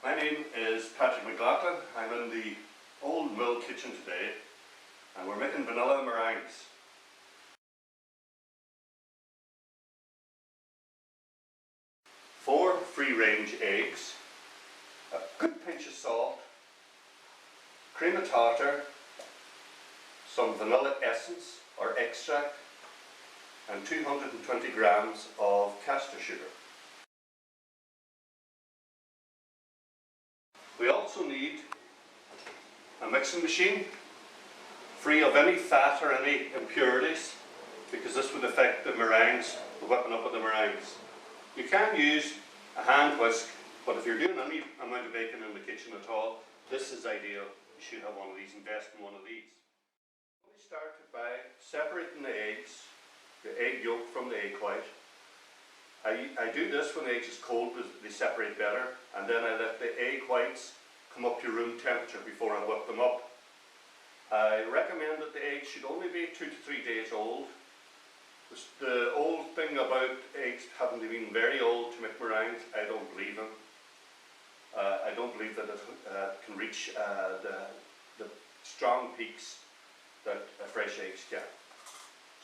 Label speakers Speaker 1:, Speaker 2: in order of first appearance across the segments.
Speaker 1: My name is Patrick McLaughlin. I'm in the old mill kitchen today and we're making vanilla meringues. Four free-range eggs, a good pinch of salt, cream of tartar, some vanilla essence or extract, and 220 grams of castor sugar. We also need a mixing machine free of any fat or any impurities, because this would affect the meringues, the whipping up of the meringues. You can use a hand whisk, but if you're doing any amount of baking in the kitchen at all, this is ideal. You should have one of these, invest in one of these. We started by separating the eggs, the egg yolk from the egg white. I do this when the eggs is cold because they separate better, and then I let the egg whites come up to room temperature before I whip them up. I recommend that the eggs should only be 2 to 3 days old. The old thing about eggs having to be very old to make meringues, I don't believe in. I don't believe that it can reach the strong peaks that fresh eggs can.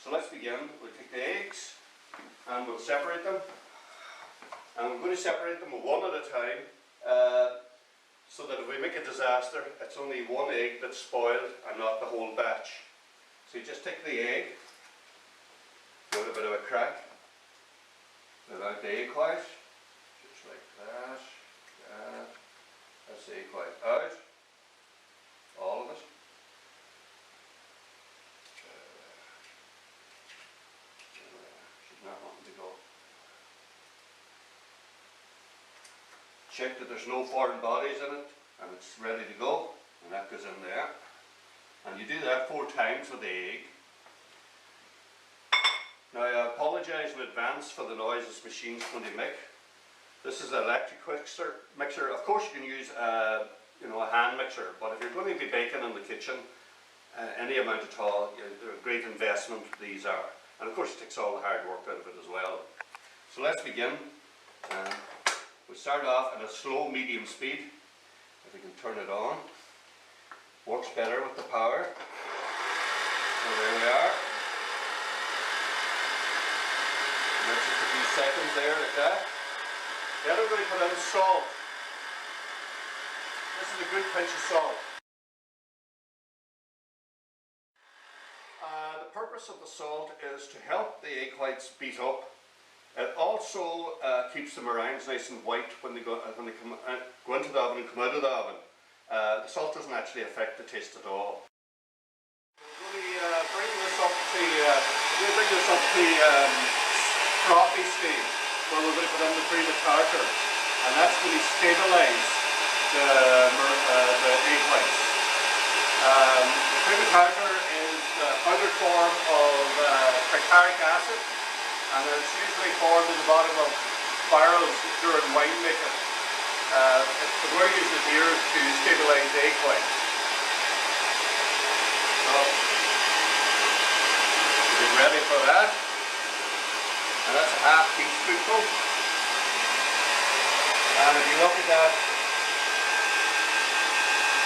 Speaker 1: So let's begin. We'll take the eggs and we'll separate them. And we're going to separate them one at a time so that if we make a disaster, it's only one egg that's spoiled and not the whole batch. So you just take the egg, give it a bit of a crack, let out the egg white, just like that. That's the egg white out, all of it. Should not want to go. Check that there's no foreign bodies in it and it's ready to go, and that goes in there. And you do that 4 times with the egg. Now I apologise in advance for the noise this machine's going to make. This is an electric mixer. Of course you can use a hand mixer, but if you're going to be baking in the kitchen, any amount at all, they're a great investment, these are. And of course it takes all the hard work out of it as well. So let's begin. We start off at a slow medium speed. If we can turn it on. Works better with the power. So there we are. And that's just a few seconds there like that. Then we're going to put in salt. This is a good pinch of salt. The purpose of the salt is to help the egg whites beat up. It also keeps the meringues nice and white when they go into the oven and come out of the oven. The salt doesn't actually affect the taste at all. We're going to bring this up to frothy stage, where we're going to put in the cream of tartar, and that's going to stabilise the egg whites. The cream of tartar is the powdered form of tartaric acid, and it's usually formed in the bottom of barrels during winemaking. But we're using it here to stabilise the egg whites. So, we'll be ready for that. And that's a half teaspoonful. And if you look at that,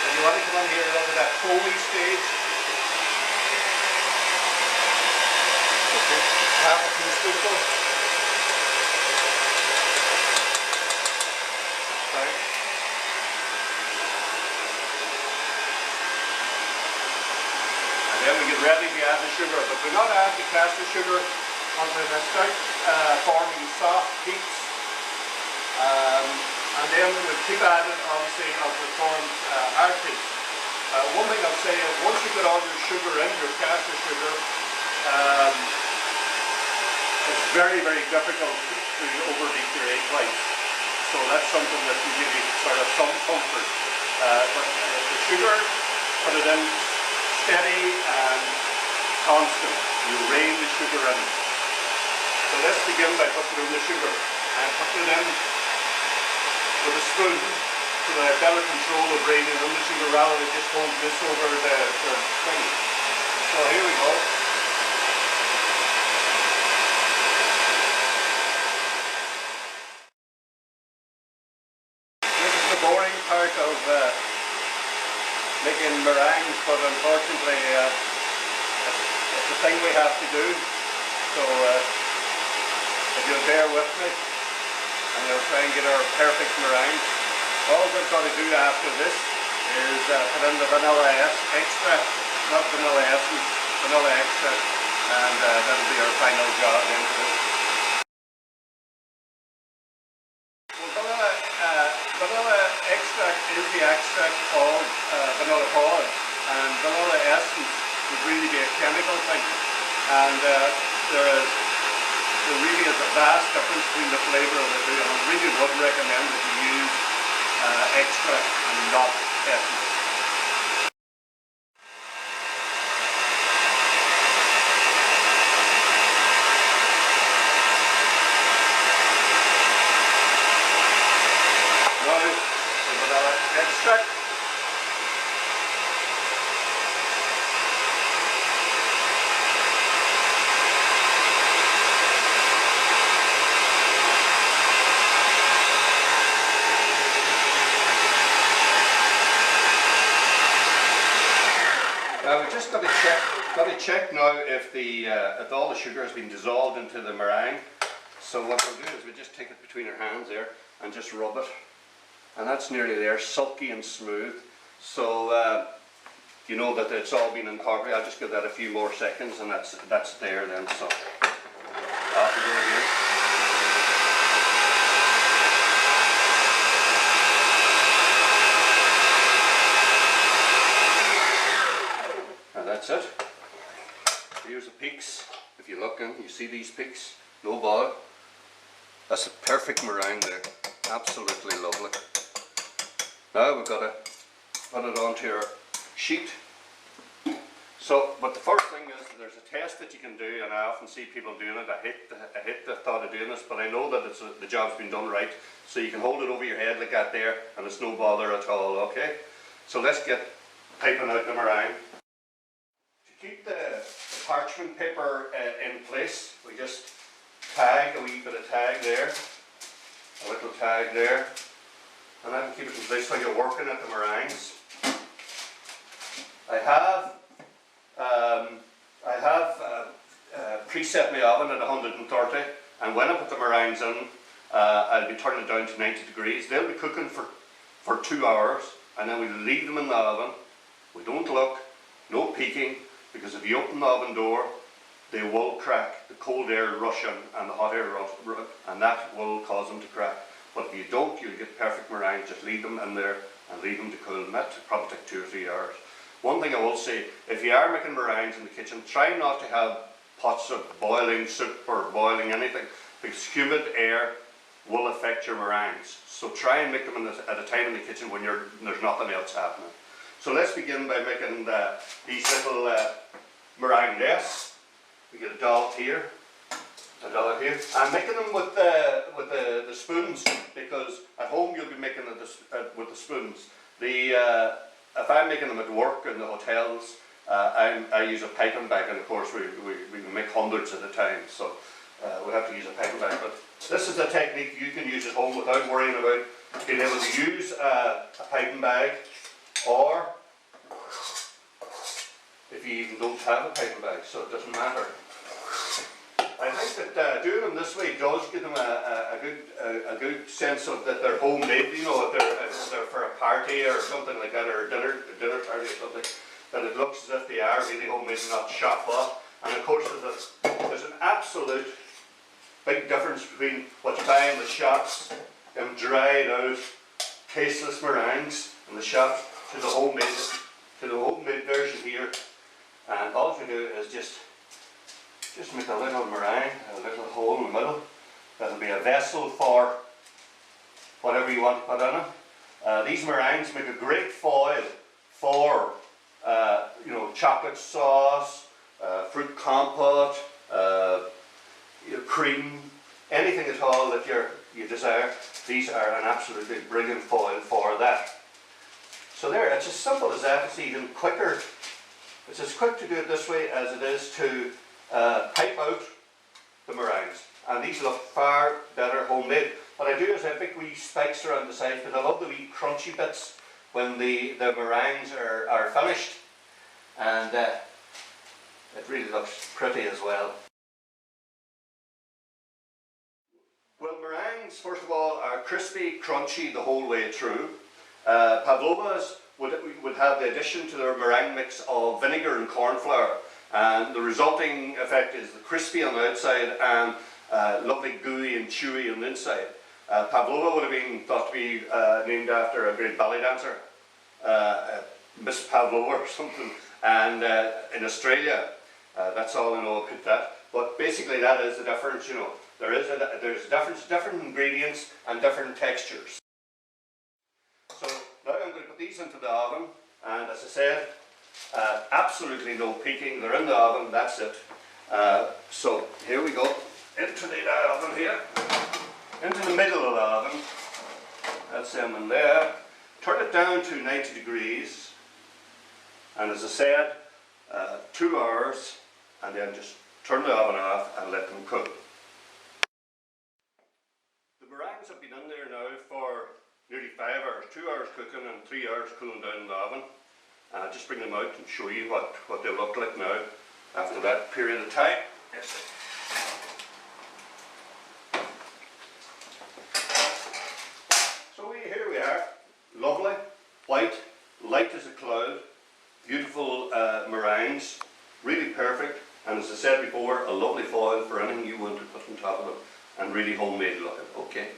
Speaker 1: if you want to come in here and look at that foamy stage, half a teaspoonful. Sorry. And then we get ready to add the sugar, but we're not add the castor sugar until they start forming soft peaks. And then we would keep adding, obviously, until it forms hard peaks. One thing I'll say is once you get all your sugar in, your castor sugar, it's very, very difficult to overbeat your egg whites. So that's something that will give you sort of some comfort. But the sugar, put it in steady and constant. You rein the sugar in. So let's begin by putting in the sugar and putting it in with a spoon so that I have better control of reining in the sugar rather than just hold this over the thing. So here we go. the boring part of making meringues, but unfortunately it's the thing we have to do. So if you'll bear with me, and we'll try and get our perfect meringue. All we've got to do after this is put in the vanilla extract, not vanilla essence, vanilla extract, and that'll be our final job into this. Well, vanilla extract is the extract called vanilla pod, and vanilla essence would really be a chemical thing, and there really is a vast difference between the flavour of the two, and I really would recommend that you use extract and not essence. Now, the vanilla extract. We've just got to check now if all the sugar has been dissolved into the meringue. So what we'll do is we just take it between our hands there and just rub it, and that's nearly there, sulky and smooth. So you know that it's all been incorporated. I'll just give that a few more seconds, and that's there then. So off we go again. That's it. Here's the peaks. If you look in, you see these peaks. No bother. That's a perfect meringue there. Absolutely lovely. Now we've got to put it onto our sheet. So, but the first thing is there's a test that you can do, and I often see people doing it. I hate the thought of doing this, but I know that the job's been done right. So you can hold it over your head like that there, and it's no bother at all. Okay. So let's get piping out the meringue. Keep the parchment paper in place, we just tag a wee bit of tag there, a little tag there, and that'll keep it in place while you're working at the meringues. I have preset my oven at 130, and when I put the meringues in, I'll be turning it down to 90 degrees. They'll be cooking for 2 hours, and then we leave them in the oven. We don't look, no peeking. Because if you open the oven door, they will crack. The cold air will rush in and the hot air rush, and that will cause them to crack. But if you don't, you'll get perfect meringue. Just leave them in there and leave them to cool. And that probably take 2 or 3 hours. One thing I will say, if you are making meringues in the kitchen, try not to have pots of boiling soup or boiling anything, because humid air will affect your meringues. So try and make them at a time in the kitchen when there's nothing else happening. So let's begin by making these little meringue nests. We get a dollop here, a dollop here. I'm making them with the spoons, because at home you'll be making it with the spoons. If I'm making them at work in the hotels, I use a piping bag, and of course we make hundreds at a time, so we have to use a piping bag. But this is a technique you can use at home without worrying about being able to use a piping bag, or if you even don't have a piping bag, so it doesn't matter. I think that doing them this way does give them a good sense of that they're homemade. You know, if they're for a party or something like that, or a dinner party or something, that it looks as if they are really homemade and not shop bought. And of course, there's an absolute big difference between what you buy in the shops, them dried out, tasteless meringues in the shops, to the homemade version here. And all we do is just make a little meringue, a little hole in the middle. That'll be a vessel for whatever you want to put in it. These meringues make a great foil for chocolate sauce, fruit compote, cream, anything at all that you desire. These are an absolutely brilliant foil for that. So there, it's as simple as that. It's even quicker. It's as quick to do it this way as it is to pipe out the meringues. And these look far better homemade. what I do is I have big wee spikes around the sides because I love the wee crunchy bits when the meringues are finished, and it really looks pretty as well. Well, meringues, first of all, are crispy, crunchy the whole way through. Pavlovas would have the addition to their meringue mix of vinegar and corn flour, and the resulting effect is the crispy on the outside and lovely gooey and chewy on the inside. Pavlova would have been thought to be named after a great ballet dancer, Miss Pavlova or something, and in Australia, that's all I know about that. But basically that is the difference, you know. There's different ingredients and different textures. So now I'm going to put these into the oven, and as I said, absolutely no peeking. They're in the oven, that's it. So here we go, into the oven here, into the middle of the oven. That's them in there. Turn it down to 90 degrees, and as I said, 2 hours, and then just turn the oven off and let them cook. The meringues have been in there now for nearly 5 hours, 2 hours cooking and 3 hours cooling down in the oven. And I'll just bring them out and show you what they look like now after that period of time. Yes. So here we are, lovely, white, light as a cloud, beautiful meringues, really perfect, and as I said before, a lovely foil for anything you want to put on top of them, and really homemade looking. Okay.